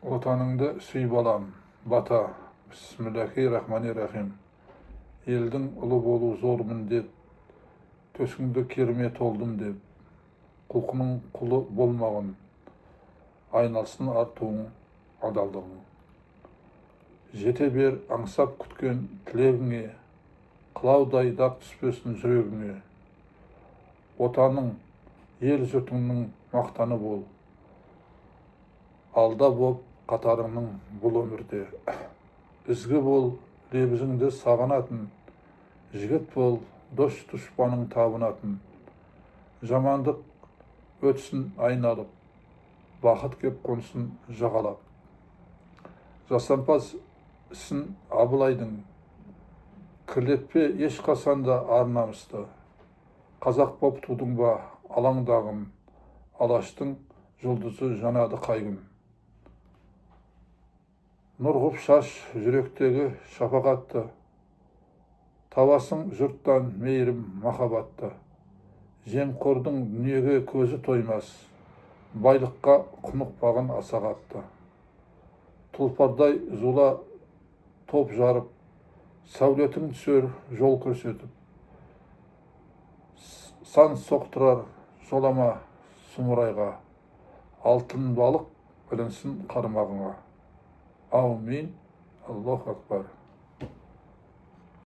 Otanыңды сүй балам, бата, Бисмиллахи-рахмани-рахим. Елдің ұлы болу зор міндет, төсіңді керме толдым деп, құлқының құлы болмағын, айналсын артуың, адалдығың. Жете бер аңсап күткен тілегіңе, қылаудай дақ түспесін жүрегіңе. Отаның, ел жұртыңның мақтаны бол, алда боп қатарыңның бұл өмірде. Ізгі бол, лебізіңді сағынатын, жігіт бол, дос дұшпаның табынатын. Жамандық өтсін айналып, бақыт кеп қонсын жағалап. Жасампаз ісін абылайдың, кірлетпе еш қасанда ар намысты. Қазақ боп тудың ба алаңдағым, алаштың жұлдызы жанады қай күн. Нұр ғып шаш жүректегі шапағатты, табасың жұрттан мейірім махаббатты. Жемқордың дүниеге көзі тоймас, байлыққа құнықпаған асағатты. Тұлпардай зула топ жарып, сәулетің түсер жол көрсетіп. Сан соқтырар жолама сұмырайға, алтын балық білінсін қармағыңа. Аумин. Аллаху акбар.